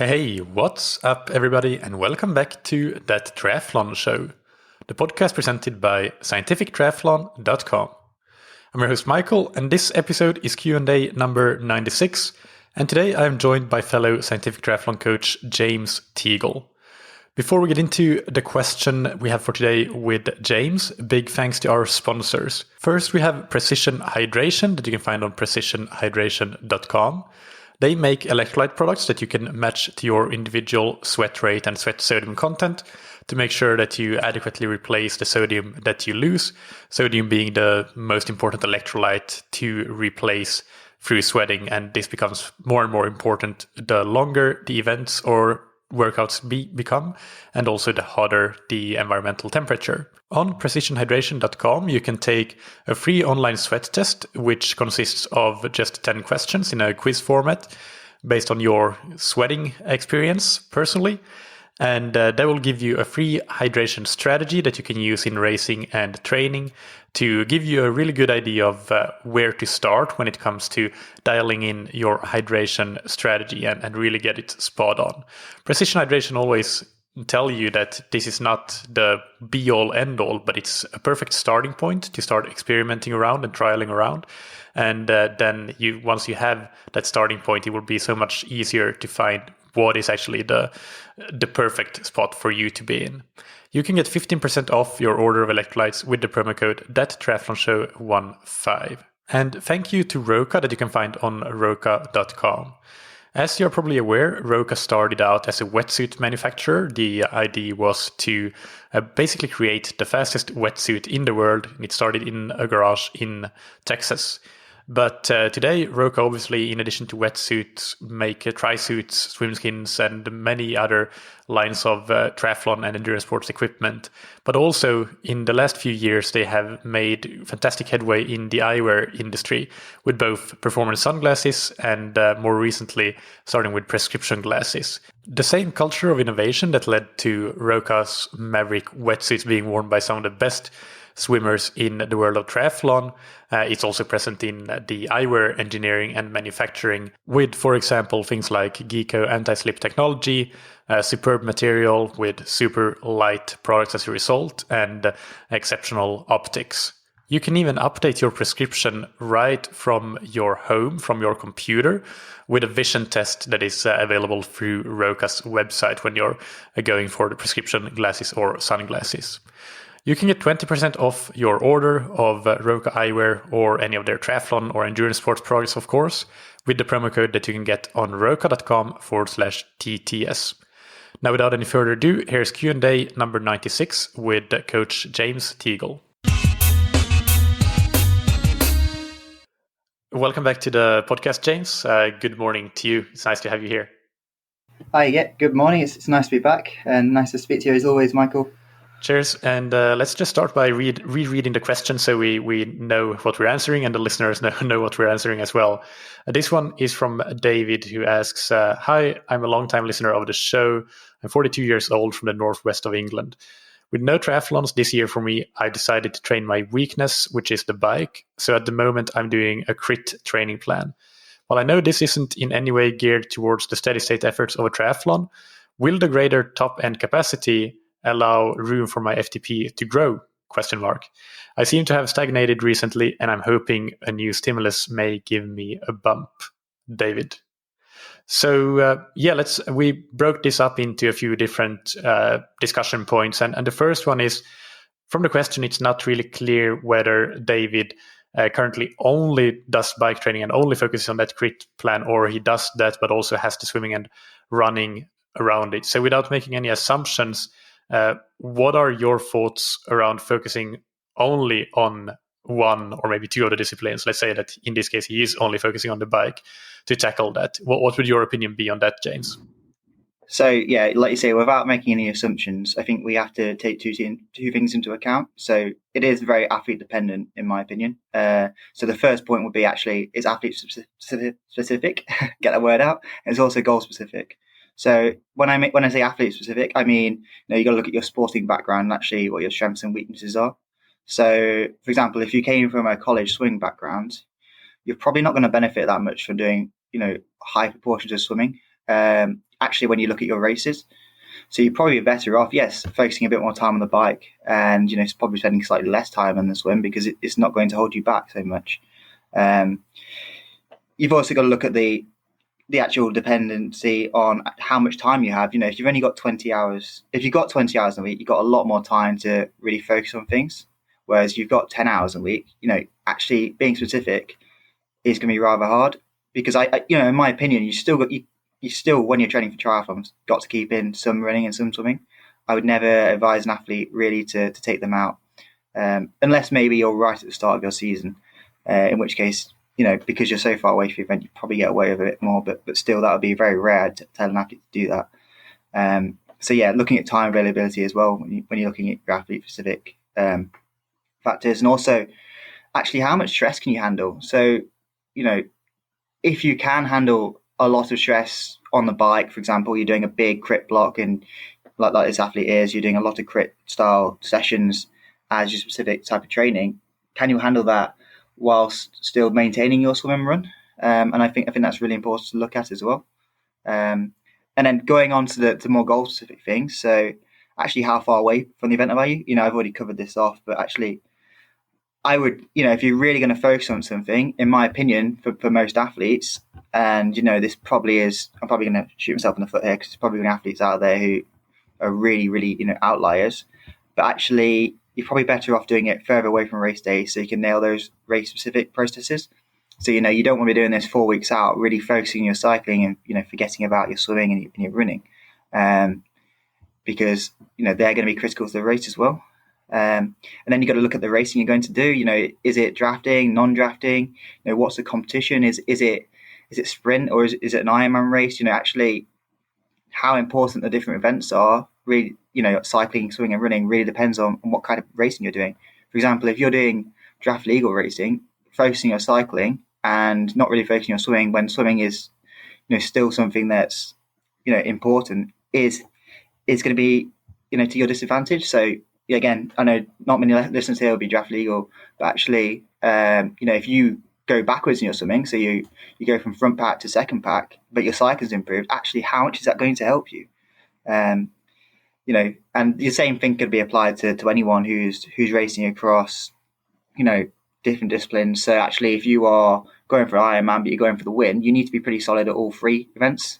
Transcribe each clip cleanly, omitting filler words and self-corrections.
Hey, what's up, everybody, and welcome back to That Triathlon Show, the podcast presented by scientifictriathlon.com. I'm your host, Michael, and this episode is Q&A number 96, and today I'm joined by fellow scientific triathlon coach James Teagle. Before we get into the question we have for today with James, big thanks to our sponsors. First, we have Precision Hydration that you can find on precisionhydration.com. They make electrolyte products that you can match to your individual sweat rate and sweat sodium content to make sure that you adequately replace the sodium that you lose, sodium being the most important electrolyte to replace through sweating. And this becomes more and more important the longer the events or workouts become, and also the hotter the environmental temperature. On precisionhydration.com, you can take a free online sweat test, which consists of just 10 questions in a quiz format based on your sweating experience personally. And that will give you a free hydration strategy that you can use in racing and training to give you a really good idea of where to start when it comes to dialing in your hydration strategy and really get it spot on. Precision Hydration always tell you that this is not the be-all, end-all, but it's a perfect starting point to start experimenting around and trialing around. And then once you have that starting point, it will be so much easier to find what is actually the perfect spot for you to be in. You can get 15% off your order of electrolytes with the promo code ThatTriathlonShow15. And thank you to Roka that you can find on roka.com. As you're probably aware, Roka started out as a wetsuit manufacturer. The idea was to basically create the fastest wetsuit in the world. It started in a garage in Texas. But today, Roka obviously, in addition to wetsuits, make tri-suits, swim skins, and many other lines of triathlon and endurance sports equipment. But also, in the last few years, they have made fantastic headway in the eyewear industry with both performance sunglasses and more recently, starting with prescription glasses. The same culture of innovation that led to Roka's Maverick wetsuits being worn by some of the best swimmers in the world of triathlon. It's also present in the eyewear engineering and manufacturing with, for example, things like Geeko anti-slip technology, superb material with super light products as a result, and exceptional optics. You can even update your prescription right from your home, from your computer, with a vision test that is available through Roka's website when you're going for the prescription glasses or sunglasses. You can get 20% off your order of Roka eyewear or any of their triathlon or endurance sports products, of course, with the promo code that you can get on roka.com/TTS. Now, without any further ado, here's Q&A number 96 with Coach James Teagle. Welcome back to the podcast, James. Good morning to you. It's nice to have you here. Hi, good morning. It's nice to be back and nice to speak to you as always, Michael. Cheers. And let's just start by rereading the question so we know what we're answering and the listeners know what we're answering as well. This one is from David, who asks, hi, I'm a long-time listener of the show. I'm 42 years old from the northwest of England. With no triathlons this year for me, I decided to train my weakness, which is the bike. So at the moment, I'm doing a crit training plan. While I know this isn't in any way geared towards the steady state efforts of a triathlon, will the greater top-end capacity allow room for my FTP to grow? I seem to have stagnated recently, and I'm hoping a new stimulus may give me a bump. David. So we broke this up into a few different discussion points, and the first one is, from the question, it's not really clear whether David currently only does bike training and only focuses on that crit plan, or he does that but also has the swimming and running around it. So without making any assumptions, what are your thoughts around focusing only on one or maybe two of the disciplines? Let's say that in this case, he is only focusing on the bike to tackle that. What would your opinion be on that, James? So, yeah, like you say, without making any assumptions, I think we have to take two things into account. So it is very athlete dependent, in my opinion. So the first point would be actually, is athlete specific, get that word out. It's also goal specific. So when I say athlete specific, I mean, you got to look at your sporting background and actually what your strengths and weaknesses are. So, for example, if you came from a college swim background, you're probably not going to benefit that much from doing, high proportions of swimming. actually when you look at your races. So you're probably better off, yes, focusing a bit more time on the bike and, probably spending slightly less time on the swim because it's not going to hold you back so much. You've also got to look at the actual dependency on how much time you have. If you've only got 20 hours, if you've got 20 hours a week, you've got a lot more time to really focus on things. Whereas you've got 10 hours a week, actually being specific is going to be rather hard because in my opinion, you still, when you're training for triathlons, got to keep in some running and some swimming. I would never advise an athlete really to take them out, unless maybe you're right at the start of your season, in which case, because you're so far away from the event, you probably get away with a bit more, but still that would be very rare to tell an athlete to do that. So yeah, looking at time availability as well when you're looking at your athlete specific factors, and also actually how much stress can you handle. So, if you can handle a lot of stress on the bike, for example, you're doing a big crit block and like this athlete is, you're doing a lot of crit style sessions as your specific type of training, can you handle that whilst still maintaining your swim and run? And I think that's really important to look at as well. And then going on to the more goal specific things. So actually how far away from the event are you? I've already covered this off, but actually I would, if you're really going to focus on something, in my opinion, for most athletes, and, this probably is, I'm probably going to shoot myself in the foot here because there's probably going to be athletes out there who are really, really, outliers. But actually, you're probably better off doing it further away from race day so you can nail those race-specific processes. So, you don't want to be doing this 4 weeks out, really focusing on your cycling and, forgetting about your swimming and your running. Because, they're going to be critical to the race as well. And then you got to look at the racing you're going to do. Is it drafting, non-drafting? What's the competition? Is it sprint or is it an Ironman race? Actually, how important the different events are. Really, cycling, swimming, and running really depends on what kind of racing you're doing. For example, if you're doing draft legal racing, focusing on cycling and not really focusing on swimming, when swimming is, still something that's, important, is going to be, to your disadvantage. So again, I know not many listeners here will be draft legal, but actually, if you go backwards in your swimming, so you go from front pack to second pack, but your cycling's improved, actually, how much is that going to help you? And the same thing could be applied to anyone who's racing across, different disciplines. So actually, if you are going for Ironman, but you're going for the win, you need to be pretty solid at all three events.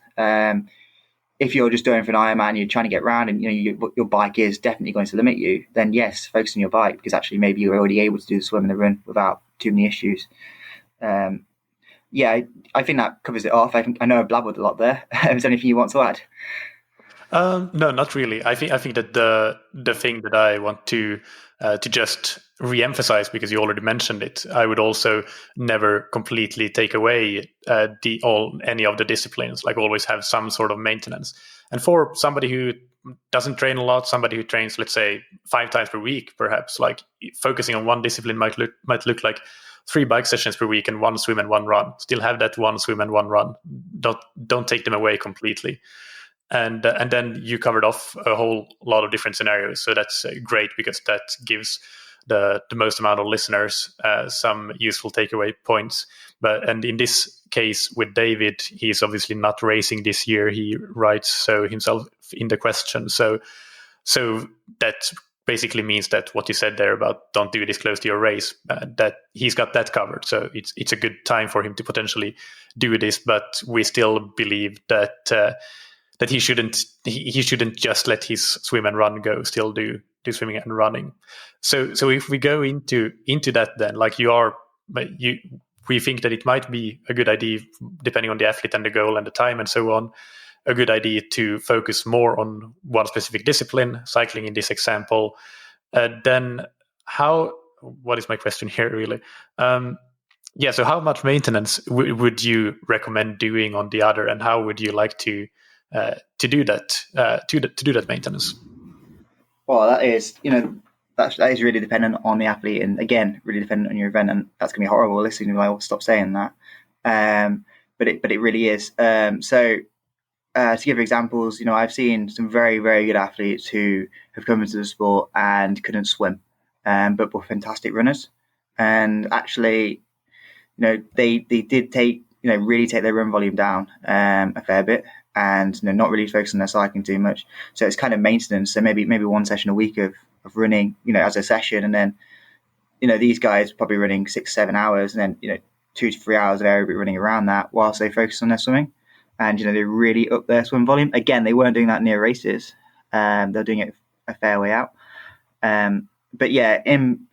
If you're just going for an Ironman, you're trying to get around and your bike is definitely going to limit you, then yes, focus on your bike because actually maybe you're already able to do the swim and the run without too many issues. I think that covers it off. I know I blabbered a lot there. Is there anything you want to add? No, not really. I think that the thing that I want to just re-emphasize, because you already mentioned it, I would also never completely take away any of the disciplines. Like always have some sort of maintenance. And for somebody who doesn't train a lot, somebody who trains, let's say, 5 times per week, perhaps, like focusing on one discipline might look like 3 bike sessions per week and 1 swim and 1 run. Still have that 1 swim and 1 run. Don't take them away completely. And then you covered off a whole lot of different scenarios. So that's great because that gives the most amount of listeners some useful takeaway points. And in this case with David, he's obviously not racing this year. He writes so himself in the question. So that basically means that what you said there about don't do this close to your race, that he's got that covered. So it's a good time for him to potentially do this. But we still believe that he shouldn't just let his swim and run go. Still do swimming and running. So if we go into that, then we think that it might be a good idea, depending on the athlete and the goal and the time and so on, a good idea to focus more on one specific discipline, cycling in this example. Then what is my question here really? So how much maintenance would you recommend doing on the other, and how would you like to do that maintenance? Well, that is really dependent on the athlete, and again, really dependent on your event, and that's gonna be horrible listening. I will stop saying that, but it really is. To give examples, I've seen some very, very good athletes who have come into the sport and couldn't swim, but were fantastic runners, and actually, they did really take their run volume down a fair bit. and not really focusing on their cycling too much. So it's kind of maintenance. So maybe one session a week of running, as a session, and then these guys probably running 6-7 hours, and then 2 to 3 hours of aerobic running around that whilst they focus on their swimming, and they really up their swim volume. Again, they weren't doing that near races. They're doing it a fair way out. But yeah, in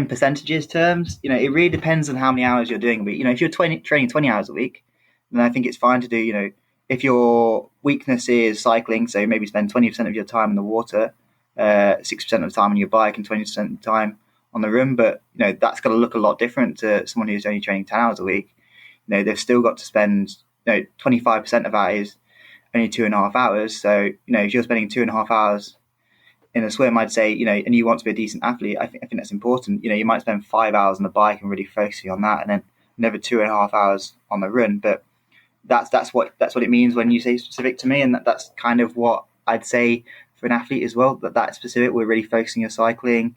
percentages terms, it really depends on how many hours you're doing a week. If you're training 20 hours a week, then I think it's fine to do, if your weakness is cycling, so maybe spend 20% of your time in the water, 6% of the time on your bike and 20% of the time on the run. But, that's going to look a lot different to someone who's only training 10 hours a week. They've still got to spend, 25% of that is only 2.5 hours. So, if you're spending 2.5 hours in a swim, I'd say, and you want to be a decent athlete, I think that's important. You might spend 5 hours on the bike and really focusing on that, and then another 2.5 hours on the run. But that's what it means when you say specific to me, and that's kind of what I'd say for an athlete as well. That's specific. We're really focusing on cycling.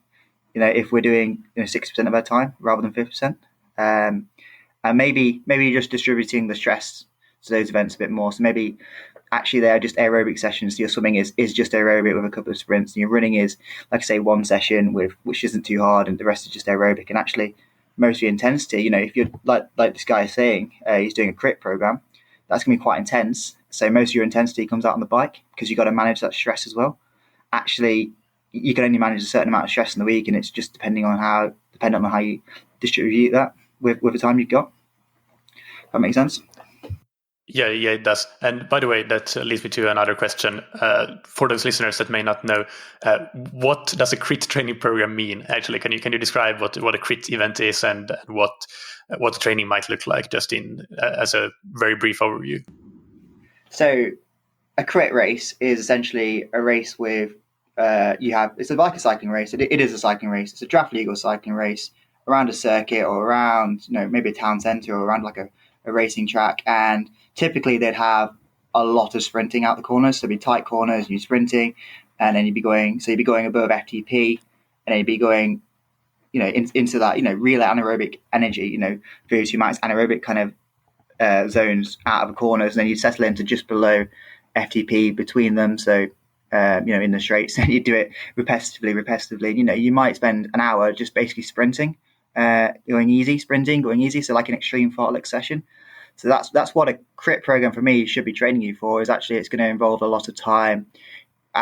If we're doing 60% of our time rather than 50%, and maybe just distributing the stress to those events a bit more. So maybe actually they're just aerobic sessions. Your swimming is just aerobic with a couple of sprints, and your running is, like I say, one session which isn't too hard, and the rest is just aerobic. And actually, most of your intensity, if you're like this guy is saying, he's doing a crit program, that's going to be quite intense. So most of your intensity comes out on the bike because you've got to manage that stress as well. Actually, you can only manage a certain amount of stress in the week, and it's just dependent on how you distribute that with the time you've got. That makes sense? Yeah, it does. And by the way, that leads me to another question. For those listeners that may not know, what does a crit training program mean? Actually, can you describe what a crit event is and what the training might look like, just as a very brief overview? So, a crit race is essentially a race with it's like a cycling race. It is a cycling race. It's a draft legal cycling race around a circuit or around maybe a town centre or around like a racing track, and typically they'd have a lot of sprinting out the corners. So it'd be tight corners and you're sprinting, and then you'd be going above FTP, and then you'd be going into that real anaerobic energy, VO2 max anaerobic kind of zones out of the corners, and then you settle into just below FTP between them. So in the straights, and you do it repetitively. You might spend an hour just basically sprinting, going easy. So like an extreme fartlek session. So that's what a crit program for me should be training you for. Is actually it's going to involve a lot of time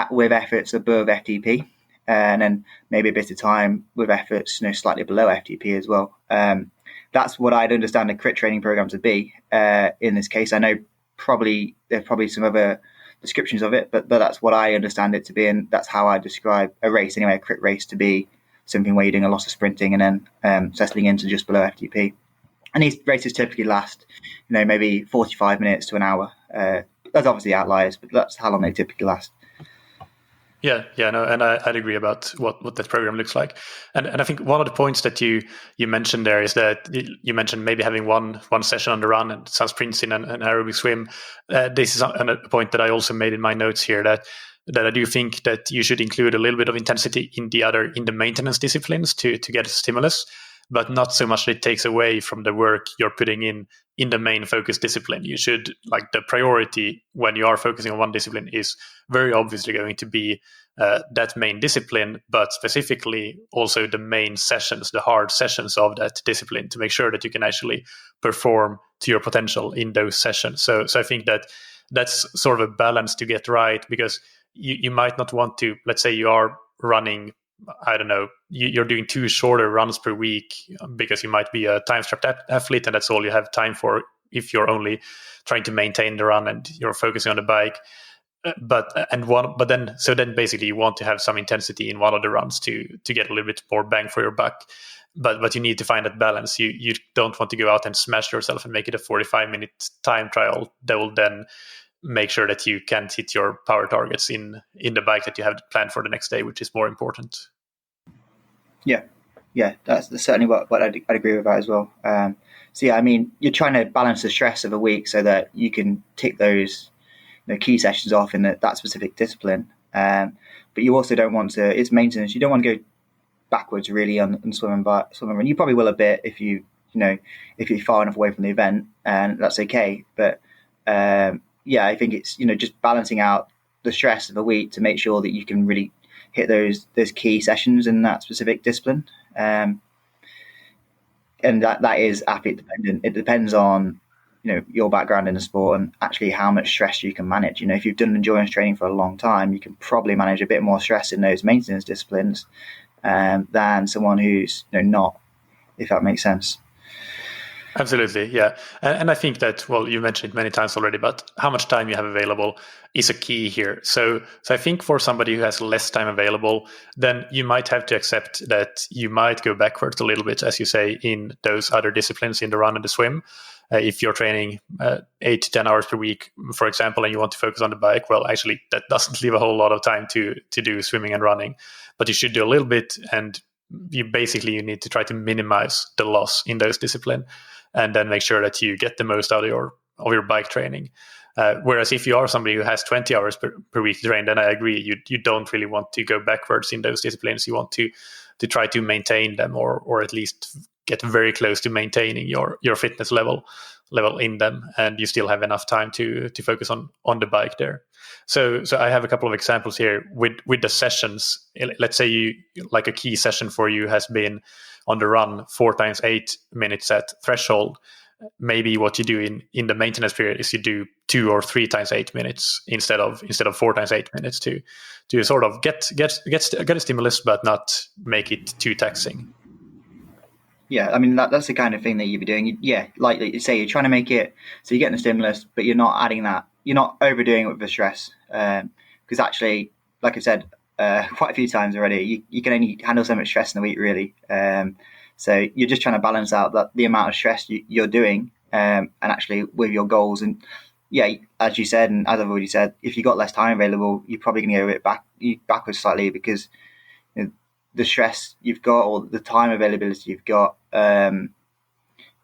with efforts above FTP, and then maybe a bit of time with efforts slightly below FTP as well. That's what I'd understand a crit training program to be. In this case, I know there's probably some other descriptions of it, but that's what I understand it to be, and that's how I describe a race anyway. A crit race to be something where you're doing a lot of sprinting and then settling into just below FTP. And these races typically last, maybe 45 minutes to an hour. There's obviously outliers, but that's how long they typically last. Yeah, no, and I'd agree about what that program looks like. And I think one of the points that you mentioned there is that you mentioned maybe having one session on the run and some sprints in an aerobic swim. This is a point that I also made in my notes here, that I do think that you should include a little bit of intensity in the maintenance disciplines to get a stimulus, but not so much that it takes away from the work you're putting in the main focus discipline. You should, like, the priority when you are focusing on one discipline is very obviously going to be that main discipline, but specifically also the main sessions, the hard sessions of that discipline, to make sure that you can actually perform to your potential in those sessions. So I think that that's sort of a balance to get right, because you might not want to, let's say you are running, I don't know, you're doing 2 shorter runs per week because you might be a time-strapped athlete and that's all you have time for if you're only trying to maintain the run and you're focusing on the bike. But then basically you want to have some intensity in one of the runs to get a little bit more bang for your buck. But you need to find that balance. You don't want to go out and smash yourself and make it a 45-minute time trial that will then make sure that you can't hit your power targets in the bike that you have planned for the next day, which is more important. Yeah, that's certainly what I'd agree with that as well. So yeah, I mean, you're trying to balance the stress of a week so that you can tick those key sessions off in that specific discipline. But you also don't want to, it's maintenance. You don't want to go backwards really on swimming, and you probably will a bit if you're far enough away from the event, and that's okay. But yeah, I think it's, just balancing out the stress of a week to make sure that you can really hit those key sessions in that specific discipline. And that is athlete dependent. It depends on your background in the sport and actually how much stress you can manage. If you've done endurance training for a long time, you can probably manage a bit more stress in those maintenance disciplines than someone who's not, if that makes sense. Absolutely, yeah. And I think that, well, you mentioned it many times already, but how much time you have available is a key here. So I think for somebody who has less time available, then you might have to accept that you might go backwards a little bit, as you say, in those other disciplines, in the run and the swim. If you're training 8 to 10 hours per week, for example, and you want to focus on the bike, well, actually, that doesn't leave a whole lot of time to do swimming and running. But you should do a little bit, and you need to try to minimize the loss in those disciplines, and then make sure that you get the most out of your bike training. Whereas if you are somebody who has 20 hours per week trained, then I agree, you don't really want to go backwards in those disciplines. You want to try to maintain them, or at least get very close to maintaining your fitness level in them, and you still have enough time to focus on the bike there. So I have a couple of examples here with the sessions. Let's say you, like, a key session for you has been on the run 4 times 8 minutes at threshold. Maybe what you do in the maintenance period is you do 2 or 3 times 8 minutes instead of 4 times 8 minutes to sort of get a stimulus, but not make it too taxing. Yeah, I mean that's the kind of thing that you'd be doing. Like you say, you're trying to make it so you're getting a stimulus, but you're not adding that. You're not overdoing it with the stress, because actually, like I said quite a few times already, you can only handle so much stress in a week, really. So you're just trying to balance out the amount of stress you're doing, and actually with your goals. And yeah, as you said, and as I've already said, if you've got less time available, you're probably going to go a bit backwards slightly, because the stress you've got or the time availability you've got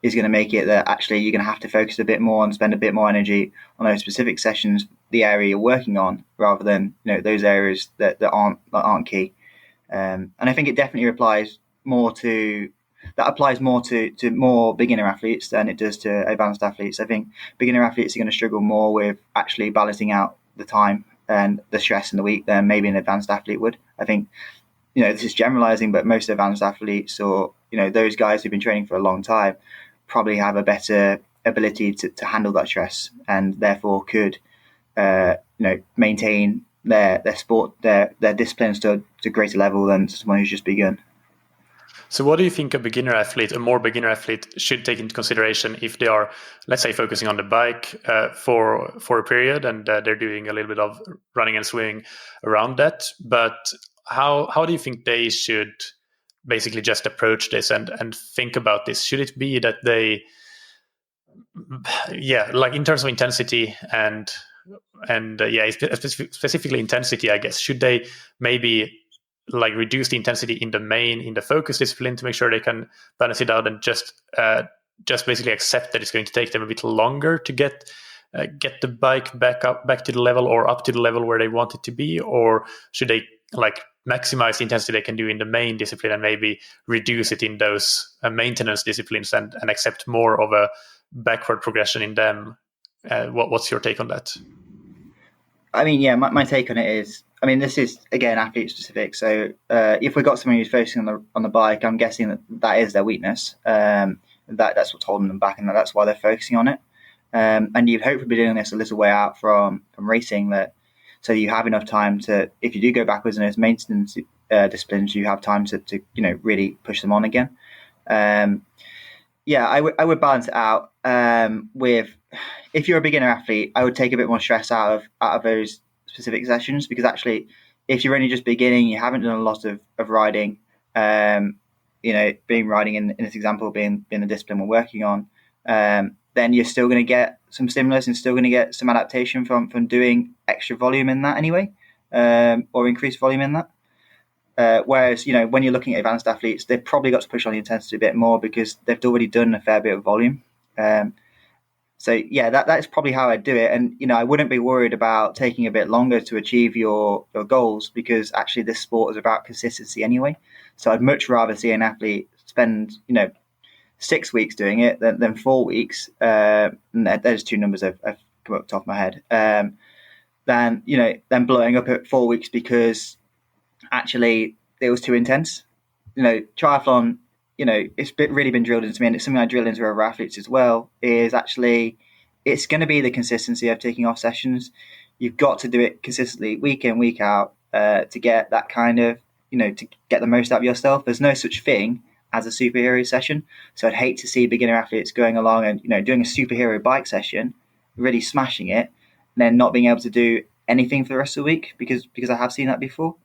is going to make it that actually you're going to have to focus a bit more and spend a bit more energy on those specific sessions, the area you're working on, rather than those areas that aren't key. And I think it definitely applies more to more beginner athletes than it does to advanced athletes. I think beginner athletes are going to struggle more with actually balancing out the time and the stress in the week than maybe an advanced athlete would. I think this is generalizing, but most advanced athletes, or those guys who've been training for a long time, probably have a better ability to handle that stress, and therefore could maintain their sport, their disciplines to a greater level than someone who's just begun. So what do you think a more beginner athlete should take into consideration if they are, let's say, focusing on the bike for a period, and they're doing a little bit of running and swimming around that? But how do you think they should basically just approach this and think about this? Should it be that they, like in terms of intensity and specifically intensity, I guess, should they maybe like reduce the intensity in the focus discipline to make sure they can balance it out, and just basically accept that it's going to take them a bit longer to get the bike back to the level, or up to the level where they want it to be? Or should they like maximize the intensity they can do in the main discipline and maybe reduce it in those maintenance disciplines, and accept more of a backward progression in them? What's your take on that? I mean, yeah, my take on it is, I mean, this is again athlete specific. So if we've got someone who's focusing on the bike, I'm guessing that is their weakness. That's what's holding them back, and that's why they're focusing on it. And you'd hopefully be doing this a little way out from racing, so you have enough time to, if you do go backwards in those maintenance disciplines, you have time to really push them on again. I would balance it out with, if you're a beginner athlete, I would take a bit more stress out of those specific sessions, because actually, if you're only just beginning, you haven't done a lot of riding, being riding in this example, being the discipline we're working on, then you're still going to get some stimulus and still going to get some adaptation from doing extra volume in that anyway, or increased volume in that. Whereas, when you're looking at advanced athletes, they've probably got to push on the intensity a bit more because they've already done a fair bit of volume. So yeah, that's probably how I'd do it. And, I wouldn't be worried about taking a bit longer to achieve your goals, because actually this sport is about consistency anyway. So I'd much rather see an athlete spend, 6 weeks doing it than 4 weeks. And those two numbers are come up the top of my head. Then blowing up at 4 weeks because actually it was too intense. Triathlon, it's really been drilled into me, and it's something I drill into other athletes as well, is actually it's going to be the consistency of taking off sessions. You've got to do it consistently, week in, week out, to get that kind of, to get the most out of yourself. There's no such thing as a superhero session. So I'd hate to see beginner athletes going along and, doing a superhero bike session, really smashing it, and then not being able to do anything for the rest of the week because I have seen that before.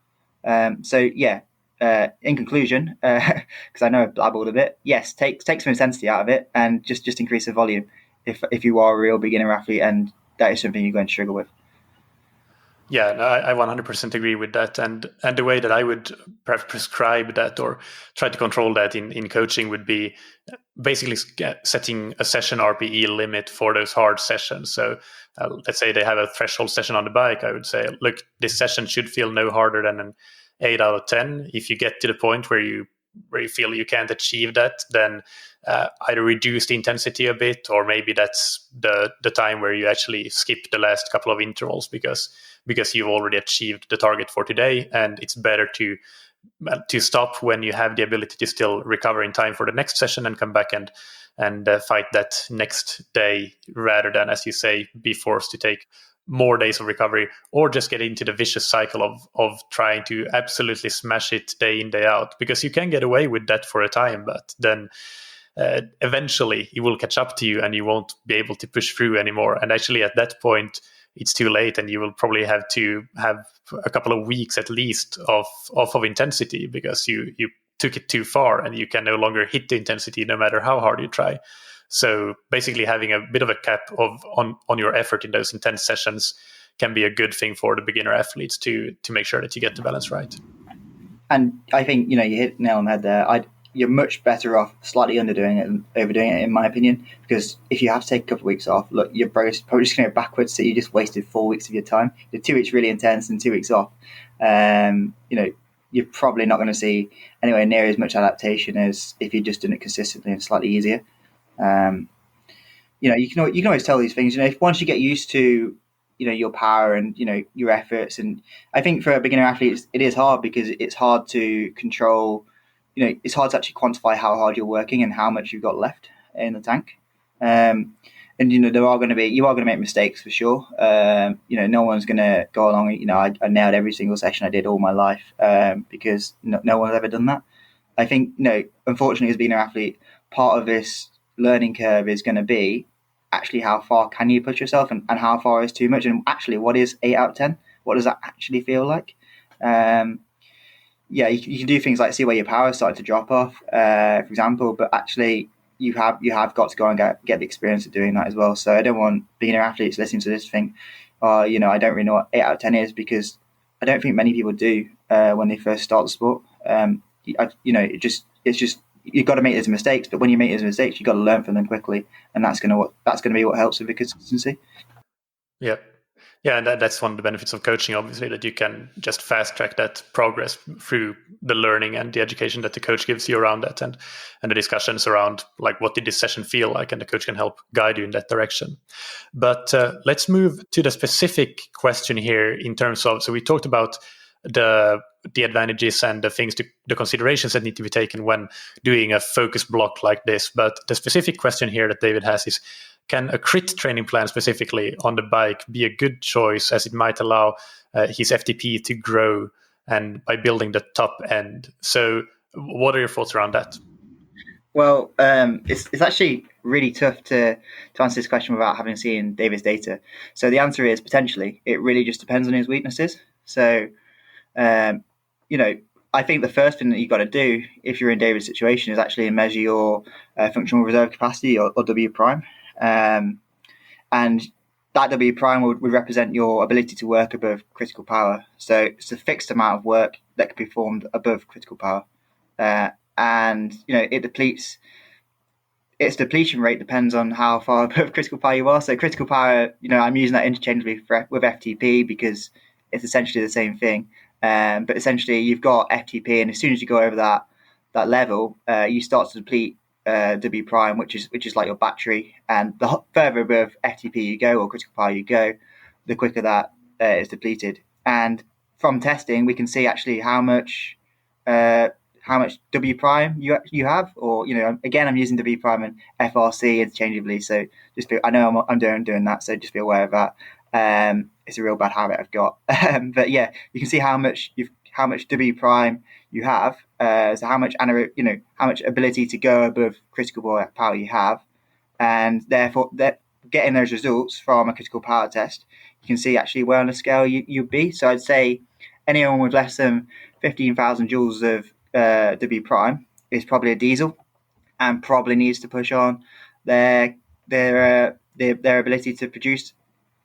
In conclusion, because I know I've blabbled a bit, yes, take some intensity out of it and just increase the volume if you are a real beginner athlete and that is something you're going to struggle with. Yeah, no, I 100% agree with that. And the way that I would perhaps prescribe that or try to control that in coaching would be basically setting a session RPE limit for those hard sessions. So let's say they have a threshold session on the bike. I would say, look, this session should feel no harder than an 8 out of 10. If you get to the point where you feel you can't achieve that, then either reduce the intensity a bit, or maybe that's the time where you actually skip the last couple of intervals because you've already achieved the target for today, and it's better to stop when you have the ability to still recover in time for the next session and come back and fight that next day, rather than, as you say, be forced to take more days of recovery, or just get into the vicious cycle of trying to absolutely smash it day in, day out, because you can get away with that for a time, but then eventually it will catch up to you and you won't be able to push through anymore. And actually at that point, it's too late, and you will probably have to have a couple of weeks at least of intensity because you took it too far and you can no longer hit the intensity no matter how hard you try. So basically having a bit of a cap on your effort in those intense sessions can be a good thing for the beginner athletes to make sure that you get the balance right. And I think, you hit the nail on the head there. You're much better off slightly underdoing it than overdoing it, in my opinion, because if you have to take a couple of weeks off, look, you're probably just going to go backwards, so you just wasted 4 weeks of your time. The 2 weeks really intense and 2 weeks off. You're probably not going to see anywhere near as much adaptation as if you'd just done it consistently and slightly easier. You can always tell these things. If once you get used to, your power and your efforts, and I think for a beginner athlete, it is hard because it's hard to control. It's hard to actually quantify how hard you're working and how much you've got left in the tank. And you are going to make mistakes for sure. No one's going to go along. I nailed every single session I did all my life because no one's ever done that. I think unfortunately, as being an athlete, part of this learning curve is going to be actually how far can you push yourself and how far is too much, and actually what is 8 out of 10. What does that actually feel like? You can do things like see where your power is starting to drop off, for example, but actually you have got to go and get the experience of doing that as well. So I don't want beginner athletes listening to this to think, I don't really know what 8 out of 10 is, because I don't think many people do when they first start the sport. It's just you've got to make those mistakes, but when you make those mistakes, you've got to learn from them quickly, and that's going to be what helps with the consistency. Yeah. Yeah, and that's one of the benefits of coaching, obviously, that you can just fast track that progress through the learning and the education that the coach gives you around that, and the discussions around like what did this session feel like, and the coach can help guide you in that direction. But let's move to the specific question here in terms of, so we talked about the advantages and the considerations that need to be taken when doing a focus block like this. But the specific question here that David has is, can a crit training plan specifically on the bike be a good choice, as it might allow his FTP to grow and by building the top end? So what are your thoughts around that? Well, it's actually really tough to answer this question without having seen David's data. So the answer is potentially. It really just depends on his weaknesses. So, I think the first thing that you've got to do if you're in David's situation is actually measure your functional reserve capacity, or W prime. And that W prime would represent your ability to work above critical power. So it's a fixed amount of work that can be performed above critical power. And it depletes. Its depletion rate depends on how far above critical power you are. So critical power, I'm using that interchangeably with FTP because it's essentially the same thing. But essentially, you've got FTP, and as soon as you go over that level, you start to deplete W prime, which is like your battery, and the further above FTP you go or critical power you go, the quicker that is depleted. And from testing, we can see actually how much W prime you have, or again, I'm using W prime and FRC interchangeably, so I know I'm doing that, so just be aware of that. It's a real bad habit I've got, but yeah, you can see how much W prime you have, so how much how much ability to go above critical power you have, and therefore that getting those results from a critical power test, you can see actually where on the scale you'd be. So I'd say anyone with less than 15,000 joules of W prime is probably a diesel, and probably needs to push on their ability to produce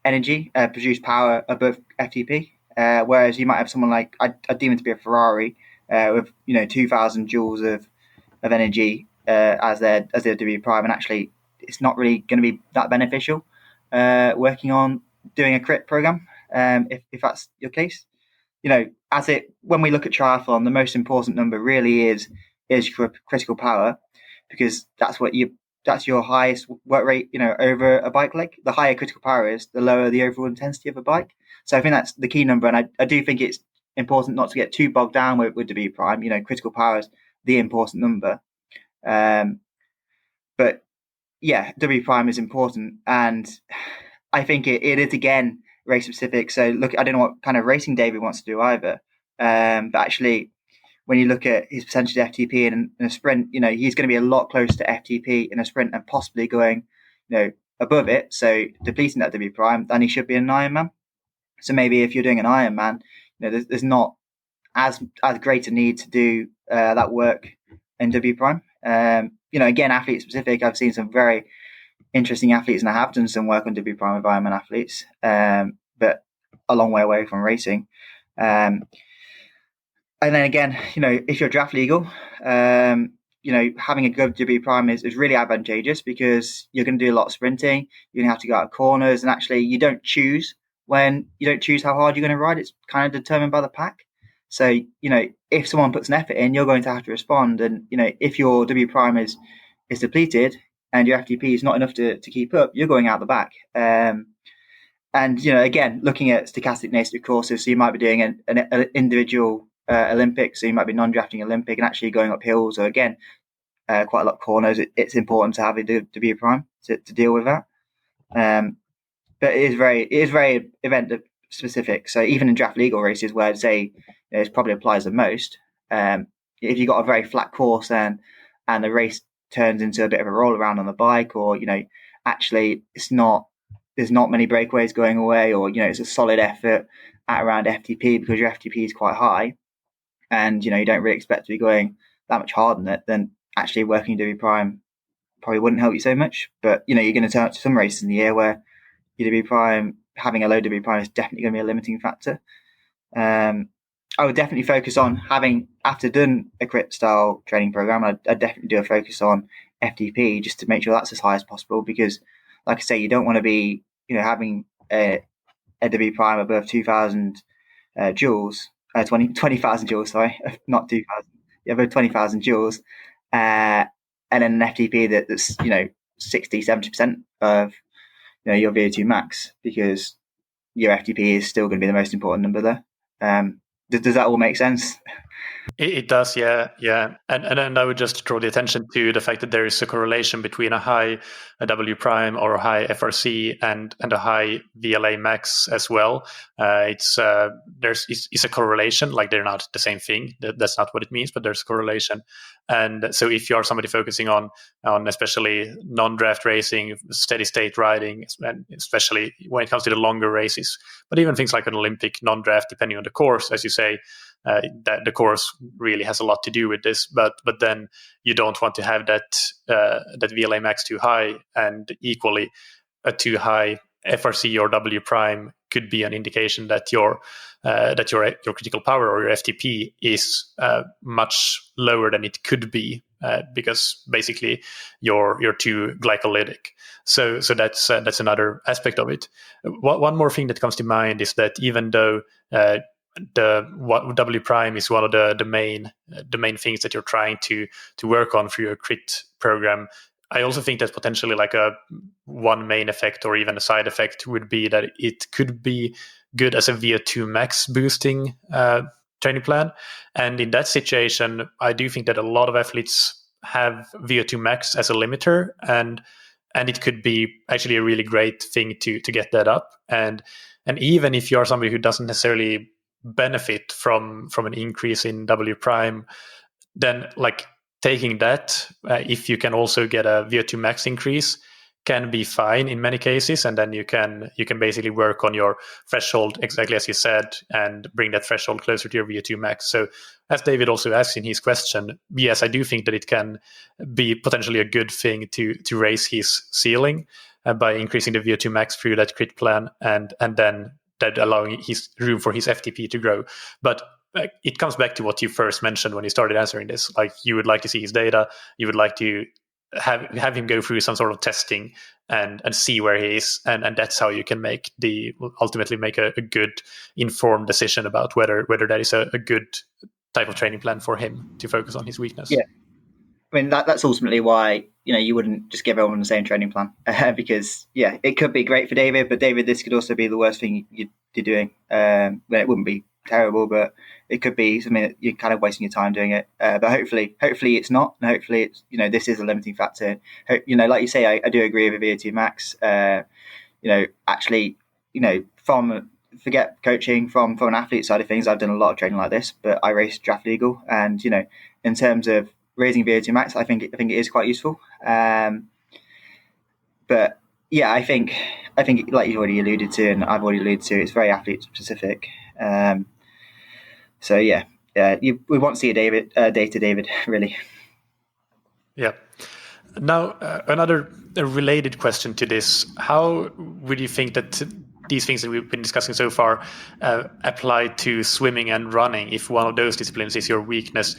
energy, produce power above FTP. Whereas you might have someone like I deem it to be a Ferrari with 2,000 joules of energy as their W prime, and actually it's not really going to be that beneficial working on doing a crit program if that's your case. When we look at triathlon, the most important number really is critical power, because that's your highest work rate, over a bike leg. The higher critical power is, the lower the overall intensity of a bike. So I think that's the key number, and I do think it's important not to get too bogged down with W prime. Critical power is the important number, but yeah, W prime is important, and I think it is again race specific. So look, I don't know what kind of racing David wants to do either, but actually, when you look at his percentage of FTP in a sprint, he's going to be a lot closer to FTP in a sprint and possibly going, above it, so depleting that W prime, than he should be in an Ironman. So maybe if you're doing an Ironman, there's not as great a need to do that work in W prime. Again, athlete specific. I've seen some very interesting athletes, and I have done some work on W prime with Ironman athletes, but a long way away from racing. And then again, if you're a draft legal, having a good W prime is really advantageous, because you're going to do a lot of sprinting. You're going to have to go out of corners, and actually you don't choose how hard you're going to ride. It's kind of determined by the pack. So, if someone puts an effort in, you're going to have to respond. And, if your W prime is depleted and your FTP is not enough to keep up, you're going out the back. And, again, looking at stochastic native courses, so you might be doing an individual Olympic, so you might be non-drafting Olympic and actually going up hills, or again, quite a lot of corners. It's important to have a W prime to deal with that. But it is very event specific. So even in draft legal races, where I'd say it probably applies the most, if you've got a very flat course and the race turns into a bit of a roll around on the bike, or actually there's not many breakaways going away, or it's a solid effort at around FTP because your FTP is quite high, and you don't really expect to be going that much harder than it, then actually working W prime probably wouldn't help you so much. But you're going to turn up to some races in the year where your W prime, having a low W prime, is definitely going to be a limiting factor. I would definitely focus on having, after done a crit style training program, I'd definitely do a focus on FTP, just to make sure that's as high as possible, because like I say, you don't want to be having a W prime above 2,000 joules, 20,000 joules, sorry, not 2,000, above 20,000 joules, and then an FTP that's 60-70% of your VO2 max, because your FTP is still going to be the most important number there. Does that all make sense? It does, yeah. And I would just draw the attention to the fact that there is a correlation between a high W prime or a high FRC and a high VLA max as well. It's a correlation, like they're not the same thing. That's not what it means, but there's a correlation. And so if you are somebody focusing on especially non-draft racing, steady state riding, and especially when it comes to the longer races, but even things like an Olympic non-draft, depending on the course, as you say, that the course really has a lot to do with this, but then you don't want to have that VLA max too high, and equally a too high FRC or W prime could be an indication that your critical power or your FTP is much lower than it could be, because basically you're too glycolytic. So that's another aspect of it. One more thing that comes to mind is that even though what W prime is one of the main things that you're trying to work on for your crit program. I also think that potentially like a one main effect or even a side effect would be that it could be good as a VO2 max boosting training plan. And in that situation, I do think that a lot of athletes have VO2 max as a limiter, and it could be actually a really great thing to get that up. And even if you're somebody who doesn't necessarily benefit from an increase in W prime, then like taking that, if you can also get a VO2 max increase, can be fine in many cases, and then you can basically work on your threshold exactly as you said and bring that threshold closer to your VO2 max. So as David also asked in his question, yes, I do think that it can be potentially a good thing to raise his ceiling by increasing the VO2 max through that crit plan, and then that allowing his room for his FTP to grow. But it comes back to what you first mentioned when you started answering this. Like, you would like to see his data, you would like to have him go through some sort of testing and see where he is, and that's how you can ultimately make a good informed decision about whether that is a good type of training plan for him to focus on his weakness. Yeah, I mean that's ultimately why you wouldn't just give everyone the same training plan because it could be great for David, but David, this could also be the worst thing you'd be doing. It wouldn't be terrible, but it could be something that you're kind of wasting your time doing it. But hopefully it's not, and hopefully it's this is a limiting factor. Like you say, I do agree with VO2 max. Actually, from forget coaching, from an athlete side of things, I've done a lot of training like this, but I race draft legal, and in terms of raising VO2 max, I think it is quite useful. But yeah, I think like you've already alluded to, and I've already alluded to, it's very athlete specific. So we want to see a data, David, really. Yeah. Now, another related question to this: how would you think that these things that we've been discussing so far apply to swimming and running? If one of those disciplines is your weakness,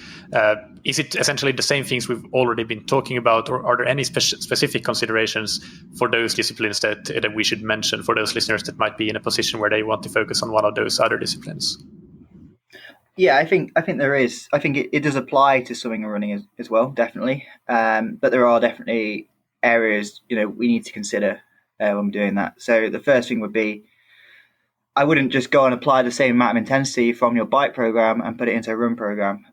is it essentially the same things we've already been talking about, or are there any specific considerations for those disciplines that we should mention for those listeners that might be in a position where they want to focus on one of those other disciplines? Yeah, I think there is. I think it does apply to swimming and running as well, definitely. But there are definitely areas we need to consider when we're doing that. So the first thing would be, I wouldn't just go and apply the same amount of intensity from your bike program and put it into a run program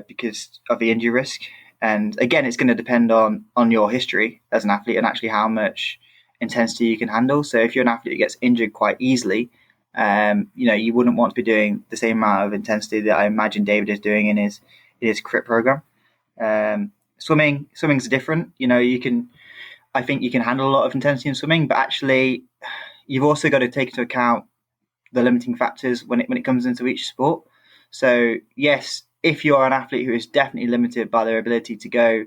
because of the injury risk. And again, it's going to depend on your history as an athlete and actually how much intensity you can handle. So if you're an athlete who gets injured quite easily, you wouldn't want to be doing the same amount of intensity that I imagine David is doing in his crit program. Swimming's different. I think you can handle a lot of intensity in swimming, but actually you've also got to take into account the limiting factors when it comes into each sport. So yes, if you are an athlete who is definitely limited by their ability to go,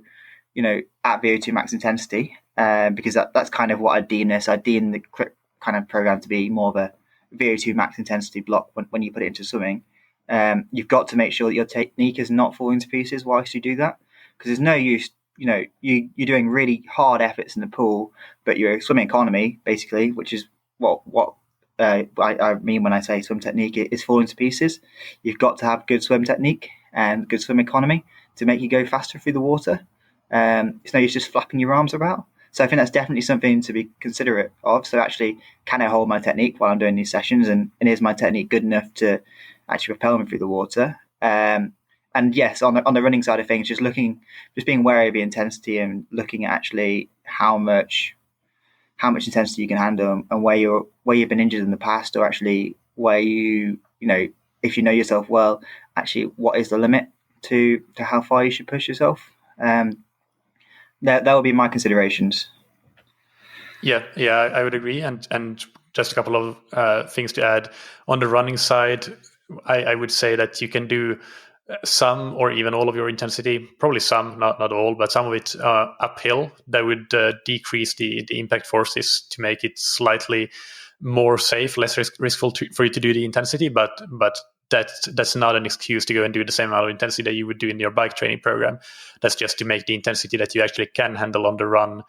at VO2 max intensity, because that's kind of what I deem this. I deem the crit kind of program to be more of a VO2 max intensity block when you put it into swimming. You've got to make sure that your technique is not falling to pieces whilst you do that, because there's no use, you're doing really hard efforts in the pool, but your swimming economy, basically, which is what I mean when I say swim technique, is falling to pieces. You've got to have good swim technique and good swim economy to make you go faster through the water. It's no use just flapping your arms about. So I think that's definitely something to be considerate of. So actually, can I hold my technique while I'm doing these sessions? And is my technique good enough to actually propel me through the water? And yes, on the running side of things, just being wary of the intensity and looking at actually how much intensity you can handle and where you've been injured in the past, or actually where if you know yourself well, actually what is the limit to how far you should push yourself. That would be my considerations. Yeah, I would agree. And just a couple of things to add. On the running side, I would say that you can do some or even all of your intensity, probably some, not all, but some of it uphill. That would decrease the impact forces to make it slightly more safe, less riskful for you to do the intensity. But that's not an excuse to go and do the same amount of intensity that you would do in your bike training program. That's just to make the intensity that you actually can handle on the run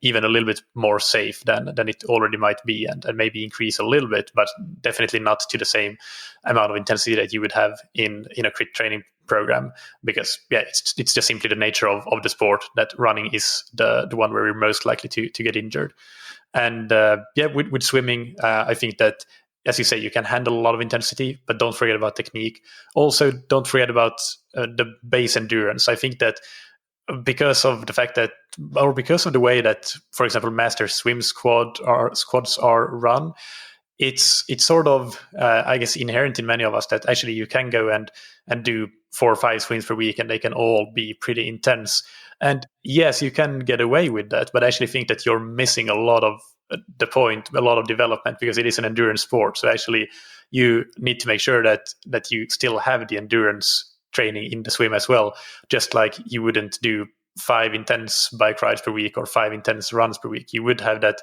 even a little bit more safe than it already might be, and maybe increase a little bit, but definitely not to the same amount of intensity that you would have in a crit training program, because it's just simply the nature of the sport that running is the one where you're most likely to get injured. And with swimming, I think that, as you say, you can handle a lot of intensity, but don't forget about technique. Also, don't forget about the base endurance. I think that because of the fact that, or because of the way that, for example, master swim squads are run, it's sort of I guess inherent in many of us that actually you can go and do 4 or 5 swims per week, and they can all be pretty intense. And yes, you can get away with that, but I actually think that you're missing a lot of the point, a lot of development, because it is an endurance sport. So actually, you need to make sure that you still have the endurance training in the swim as well. Just like you wouldn't do 5 intense bike rides per week or 5 intense runs per week, you would have that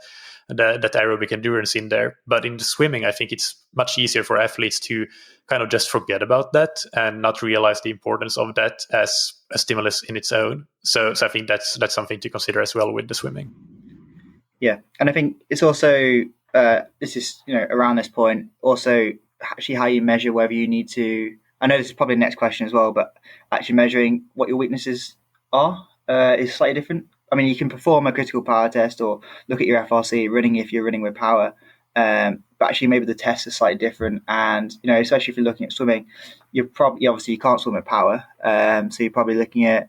aerobic endurance in there. But in the swimming, I think it's much easier for athletes to kind of just forget about that and not realize the importance of that as a stimulus in its own. So I think that's something to consider as well with the swimming. Yeah, and I think it's also this is around this point also actually how you measure whether you need to. I know this is probably the next question as well, but actually measuring what your weaknesses are is slightly different. I mean, you can perform a critical power test or look at your FRC running if you're running with power, but actually maybe the tests are slightly different. And especially if you're looking at swimming, you're probably obviously you can't swim at power, so you're probably looking at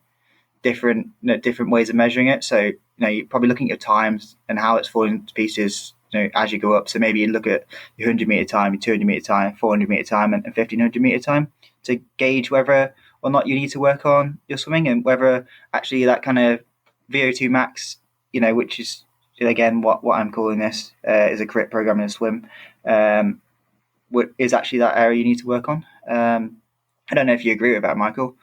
different ways of measuring it. So you're probably looking at your times and how it's falling to pieces as you go up. So maybe you look at your 100-meter time, your 200-meter time, 400-meter time, and 1500-meter time to gauge whether or not you need to work on your swimming, and whether actually that kind of VO2 max, which is again what I'm calling this is a crit program in a swim, is actually that area you need to work on. I don't know if you agree with that, Michael.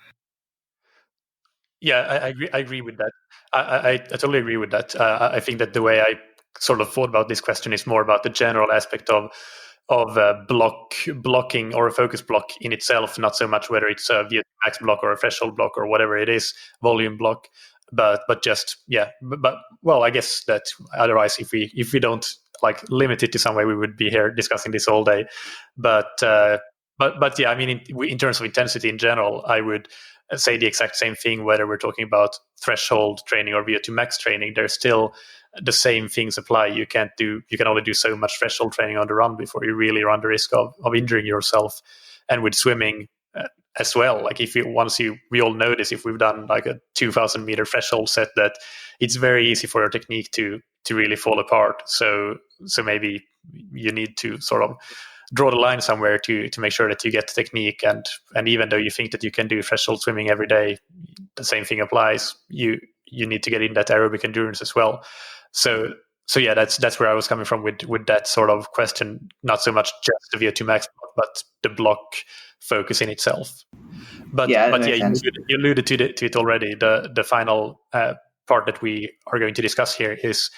Yeah, I agree with that. I totally agree with that. I think that the way I sort of thought about this question is more about the general aspect of blocking or a focus block in itself, not so much whether it's a VO2 max block or a threshold block or whatever it is, volume block. But just but well, I guess that otherwise, if we don't limit it to some way, we would be here discussing this all day. But yeah, I mean, in terms of intensity in general, I would say the exact same thing whether we're talking about threshold training or VO2 max training. There's still the same things apply. You can only do so much threshold training on the run before you really run the risk of injuring yourself. And with swimming as well, we all know this, if we've done like a 2000 meter threshold set, that it's very easy for your technique to really fall apart. So maybe you need to sort of draw the line somewhere to make sure that you get the technique, and even though you think that you can do threshold swimming every day, the same thing applies. You need to get in that aerobic endurance as well. So yeah, that's where I was coming from with that sort of question. Not so much just the VO2 max block, but the block focus in itself. But yeah, you alluded to it already. The final part that we are going to discuss here is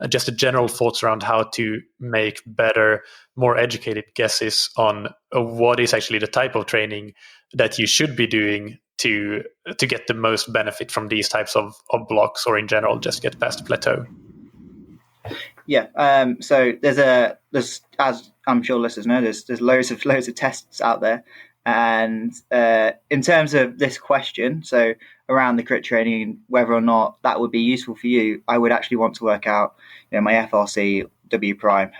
just the general thoughts around how to make better, more educated guesses on what is actually the type of training that you should be doing to get the most benefit from these types of blocks, or in general just get past the plateau. Yeah. So there's as I'm sure listeners know, there's loads of tests out there, and in terms of this question, so around the crit training, whether or not that would be useful for you, I would actually want to work out my FRC W prime.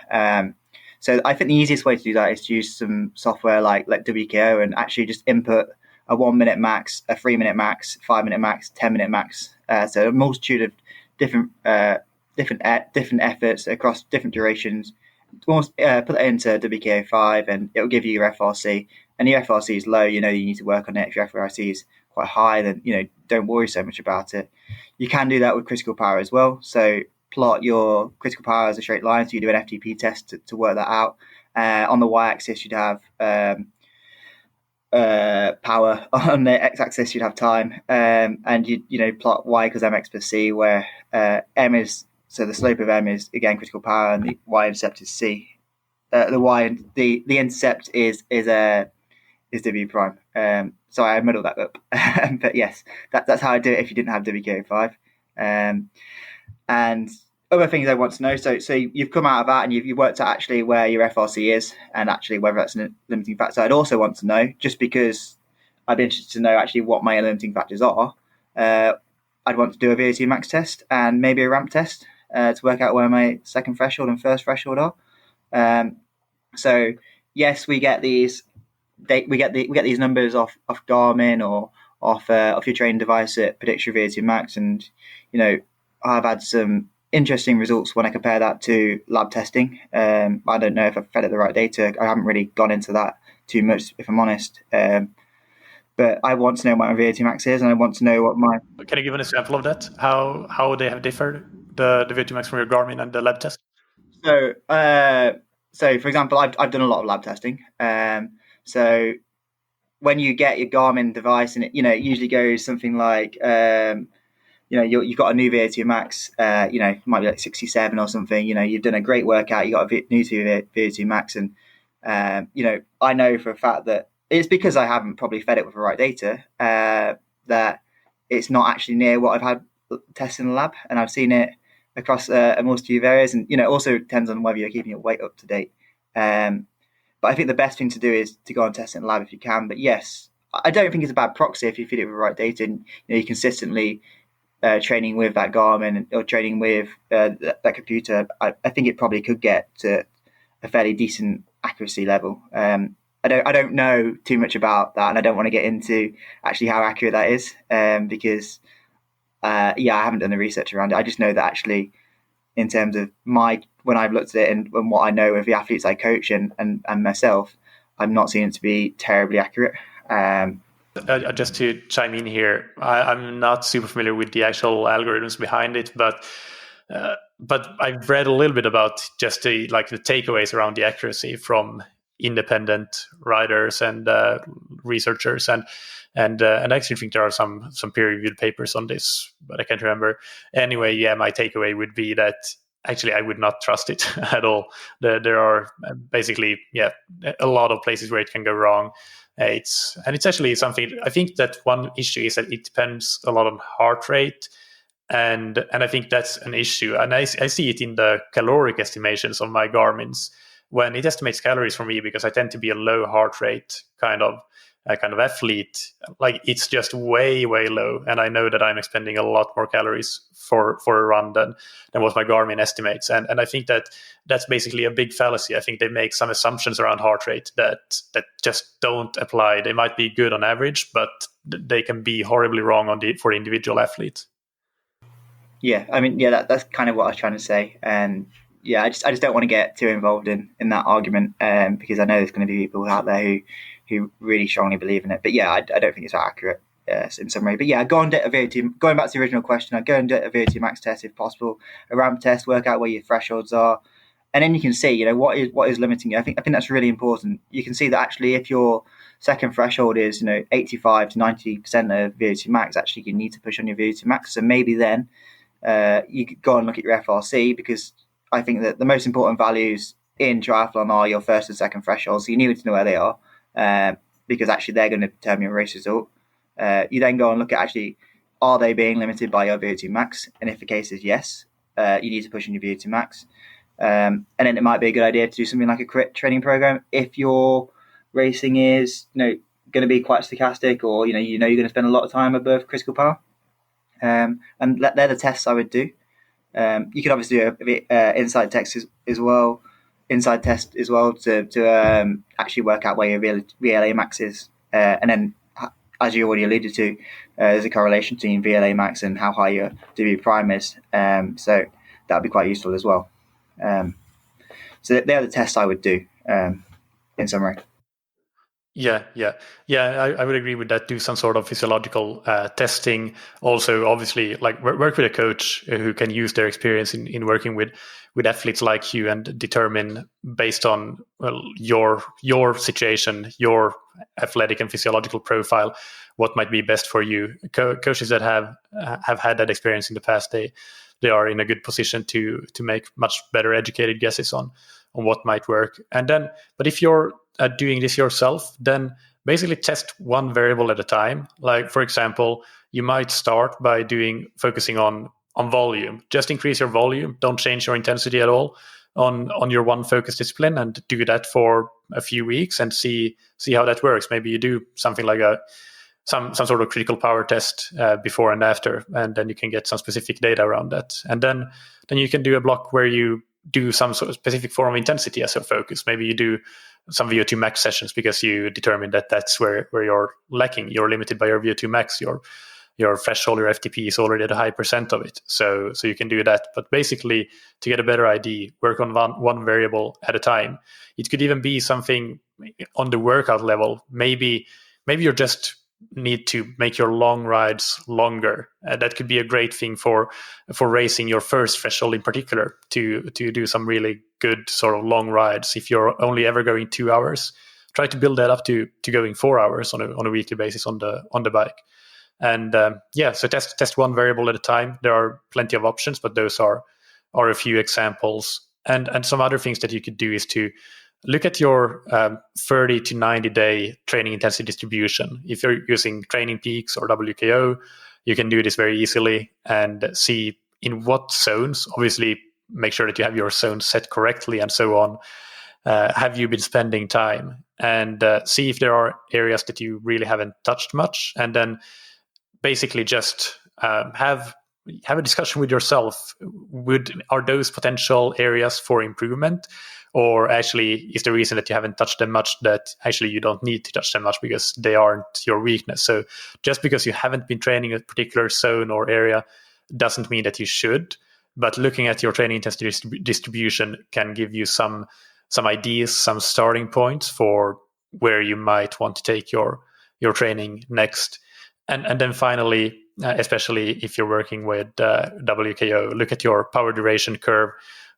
So I think the easiest way to do that is to use some software like WKO and actually just input a 1 minute max, a 3 minute max, 5 minute max, 10 minute max. So a multitude of different efforts across different durations. Put that into WKO5 and it will give you your FRC. And your FRC is low, you need to work on it. If your FRC is quite high, then don't worry so much about it. You can do that with critical power as well. So plot your critical power as a straight line. So you do an FTP test to work that out. On the y-axis, you'd have power. On the x-axis, you'd have time. And you plot y equals mx plus c, where m is, so the slope of m is again critical power, and the y-intercept is c. The intercept is W prime. So I muddled that up. But yes, that's how I do it if you didn't have WKO5. and other things I want to know. So you've come out of that and you've worked out actually where your FRC is and actually whether that's a limiting factor. I'd also want to know, just because I'd be interested to know actually what my limiting factors are. I'd want to do a VO2 max test and maybe a ramp test to work out where my second threshold and first threshold are. So yes, we get these these numbers off Garmin or off your training device that predicts your VO2 max, and I've had some interesting results when I compare that to lab testing. I don't know if I've fed it the right data. I haven't really gone into that too much, if I'm honest. But I want to know what my VO2 max is, and I want to know what my... Can you give an example of that? How they have differed, the VO2 max from your Garmin and the lab test? So, for example, I've done a lot of lab testing. So when you get your Garmin device, and it usually goes something like, you've got a new VO2 max, it might be like 67 or something. You've done a great workout, you got a new VO2 max, and I know for a fact that it's because I haven't probably fed it with the right data, that it's not actually near what I've had tested in the lab, and I've seen it across a multitude of areas, and it also depends on whether you're keeping your weight up to date. But I think the best thing to do is to go and test it in the lab if you can. But yes, I don't think it's a bad proxy if you feed it with the right data and you're consistently training with that Garmin or training with that computer. I think it probably could get to a fairly decent accuracy level. I don't know too much about that, and I don't want to get into actually how accurate that is, because I haven't done the research around it. I just know that actually, in terms of when I've looked at it and what I know of the athletes I coach and myself, I'm not seeing it to be terribly accurate. Just to chime in here, I'm not super familiar with the actual algorithms behind it, but I've read a little bit about just the takeaways around the accuracy from independent writers and researchers, and I actually think there are some peer-reviewed papers on this, but I can't remember. Anyway, my takeaway would be that actually I would not trust it at all. There are basically a lot of places where it can go wrong. It's actually something. I think that one issue is that it depends a lot on heart rate. And I think that's an issue. And I see it in the caloric estimations of my Garmin's when it estimates calories for me, because I tend to be a low heart rate kind of athlete. Like, it's just way, way low. And I know that I'm expending a lot more calories for a run than what my Garmin estimates. And I think that that's basically a big fallacy. I think they make some assumptions around heart rate that just don't apply. They might be good on average, but they can be horribly wrong for the individual athlete. Yeah, I mean, that's kind of what I was trying to say. And I just don't want to get too involved in that argument, because I know there's going to be people out there who really strongly believe in it. But I don't think it's accurate in summary. But go and do a VO2. Going back to the original question, I'd go and do a VO2 max test if possible, a ramp test, work out where your thresholds are, and then you can see, what is limiting you. I think that's really important. You can see that actually if your second threshold is 85 to 90% of VO2 max, actually you need to push on your VO2 max. So maybe then you could go and look at your FRC, because I think that the most important values in triathlon are your first and second thresholds. So you need to know where they are, because actually they're going to determine your race result. You then go and look at actually, are they being limited by your VO2 max? And if the case is yes, you need to push on your VO2 max. And then it might be a good idea to do something like a crit training program if your racing is going to be quite stochastic, or you're going to spend a lot of time above critical power. And they're the tests I would do. You could obviously do an inside test as well to actually work out where your VLA max is, and then, as you already alluded to, there's a correlation between VLA max and how high your W prime is. So that would be quite useful as well. So they're the tests I would do, in summary. Yeah. I would agree with that. Do some sort of physiological testing. Also, obviously, work with a coach who can use their experience in working with athletes like you and determine based on your situation, your athletic and physiological profile, what might be best for you. Coaches that have had that experience in the past, they are in a good position to make much better educated guesses on what might work. And then, but if you're doing this yourself, then basically test one variable at a time. Like, for example, you might start by focusing on volume. Just increase your volume. Don't change your intensity at all on your one focus discipline, and do that for a few weeks and see how that works. Maybe you do something like some sort of critical power test before and after, and then you can get some specific data around that. And then you can do a block where you do some sort of specific form of intensity as your focus. Maybe you do some VO2 max sessions because you determine that that's where you're lacking. You're limited by your VO2 max. Your threshold, your FTP is already at a high percent of it. So you can do that. But basically, to get a better ID, work on one variable at a time. It could even be something on the workout level. Maybe you're just need to make your long rides longer. That could be a great thing for racing your first threshold in particular, to do some really good sort of long rides. If you're only ever going 2 hours, try to build that up to going 4 hours on a weekly basis on the bike. And so test one variable at a time. There are plenty of options, but those are a few examples. And some other things that you could do is to look at your 30 to 90 day training intensity distribution. If you're using Training Peaks or WKO, you can do this very easily and see in what zones. Obviously, make sure that you have your zones set correctly and so on. Have you been spending time? And see if there are areas that you really haven't touched much. And then basically just have a discussion with yourself. Are those potential areas for improvement? Or actually, is the reason that you haven't touched them much that actually you don't need to touch them much because they aren't your weakness? So just because you haven't been training a particular zone or area doesn't mean that you should. But looking at your training intensity distribution can give you some ideas, some starting points for where you might want to take your training next. And then finally, especially if you're working with WKO, look at your power duration curve.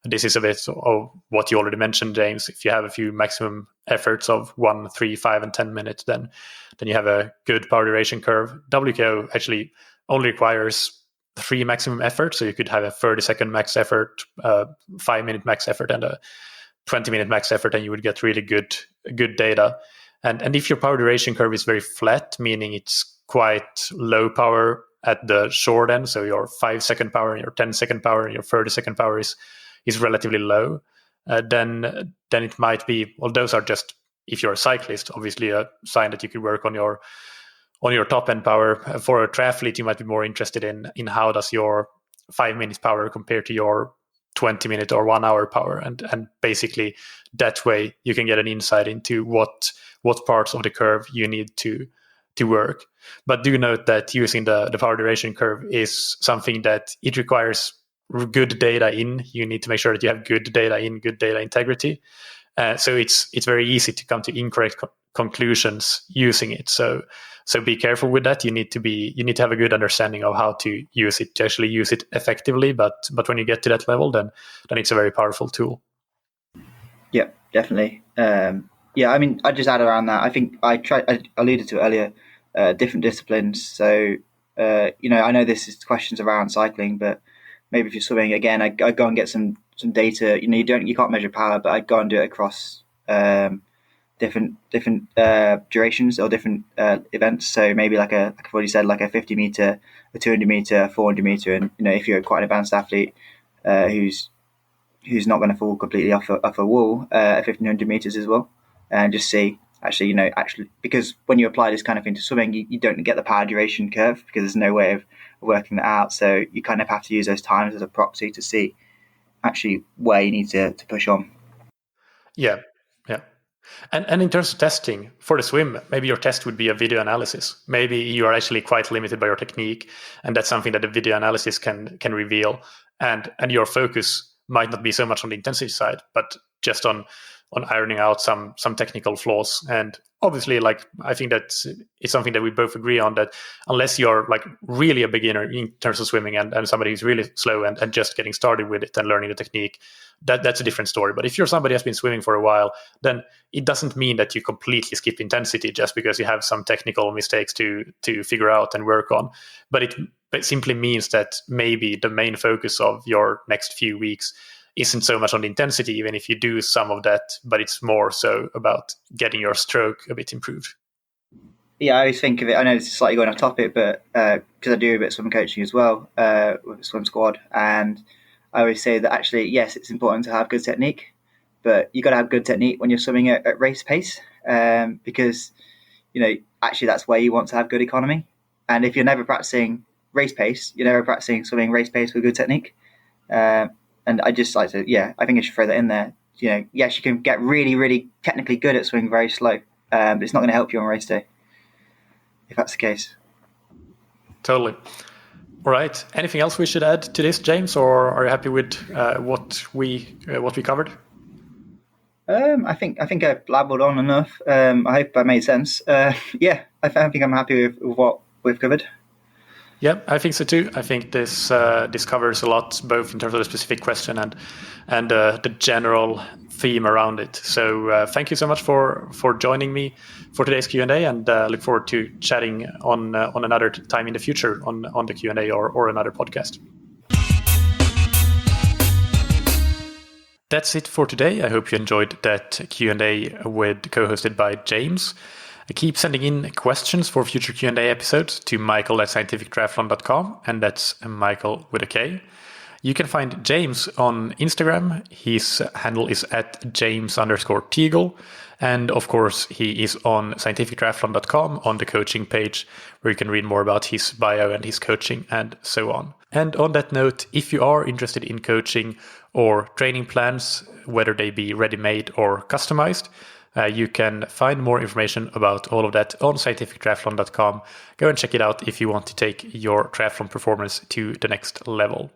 This is a bit of what you already mentioned, James. If you have a few maximum efforts of 1, 3, 5, and 10 minutes, then you have a good power duration curve. WKO actually only requires 3 maximum efforts. So you could have a 30-second max effort, 5-minute max effort, and a 20-minute max effort, and you would get really good data. And if your power duration curve is very flat, meaning it's quite low power at the short end, so your 5-second power and your 10-second power and your 30-second power is relatively low, then it might be, well, those are just, if you're a cyclist, obviously a sign that you could work on your top end power. For a triathlete, you might be more interested in how does your 5 minutes power compare to your 20-minute or 1 hour power, and basically that way you can get an insight into what parts of the curve you need to work. But do note that using the power duration curve is something that it requires good data in. You need to make sure that you have good data in, good data integrity. So it's very easy to come to incorrect conclusions using it. So be careful with that. You need to have a good understanding of how to use it, to actually use it effectively. But when you get to that level, then it's a very powerful tool. Yeah, definitely. I mean, I just add around that. I think I alluded to it earlier. Different disciplines. So I know this is questions around cycling, but maybe if you're swimming, again, I go and get some data. You can't measure power, but I go and do it across different durations or different events. So maybe like I've already said, like a 50 meter, a 200 meter, 400 meter, and if you're quite an advanced athlete who's not going to fall completely off a wall at 1500 meters as well, and just see actually because when you apply this kind of thing to swimming, you don't get the power duration curve because there's no way of working that out. So you kind of have to use those times as a proxy to see actually where you need to push on. Yeah. And in terms of testing for the swim, maybe your test would be a video analysis. Maybe you are actually quite limited by your technique, and that's something that the video analysis can reveal. And your focus might not be so much on the intensity side, but just on ironing out some technical flaws. And obviously, like, I think that it's something that we both agree on, that unless you're like really a beginner in terms of swimming and somebody who's really slow and just getting started with it and learning the technique, that's a different story. But if you're somebody who has been swimming for a while, then it doesn't mean that you completely skip intensity just because you have some technical mistakes to figure out and work on. But it simply means that maybe the main focus of your next few weeks isn't so much on the intensity, even if you do some of that, but it's more so about getting your stroke a bit improved. Yeah, I always think of it. I know it's slightly going off topic, but because I do a bit of swim coaching as well with the swim squad, and I always say that actually, yes, it's important to have good technique, but you got to have good technique when you're swimming at race pace, because actually that's where you want to have good economy. And if you're never practicing race pace, you're never practicing swimming race pace with good technique. And I just like to, I think I should throw that in there. Yes, you can get really, really technically good at swimming very slow, but it's not going to help you on race day if that's the case. Totally. All right. Anything else we should add to this, James, or are you happy with what we covered? I think I blabbered on enough. I hope I made sense. I think I'm happy with what we've covered. Yeah, I think so too. I think this covers a lot, both in terms of the specific question and the general theme around it. So thank you so much for joining me for today's Q&A, and look forward to chatting on another time in the future on the Q&A or another podcast. That's it for today. I hope you enjoyed that Q&A co-hosted by James. Keep sending in questions for future Q&A episodes to michael@scientifictriathlon.com, and that's Michael with a K. You can find James on Instagram. His handle is @James_Teagle. And of course, he is on scientifictriathlon.com on the coaching page, where you can read more about his bio and his coaching and so on. And on that note, if you are interested in coaching or training plans, whether they be ready-made or customized, you can find more information about all of that on scientifictriathlon.com. Go and check it out if you want to take your triathlon performance to the next level.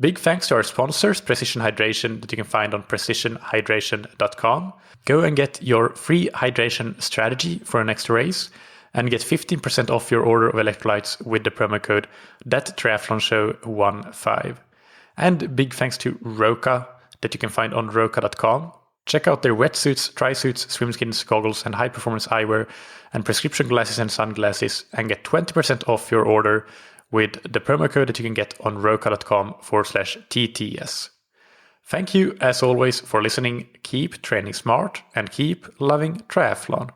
Big thanks to our sponsors, Precision Hydration, that you can find on precisionhydration.com. Go and get your free hydration strategy for your next race and get 15% off your order of electrolytes with the promo code ThatTriathlonShow15. And big thanks to Roka, that you can find on roka.com. Check out their wetsuits, tri-suits, swimskins, goggles, and high-performance eyewear, and prescription glasses and sunglasses, and get 20% off your order with the promo code that you can get on roka.com/TTS. Thank you, as always, for listening. Keep training smart and keep loving triathlon.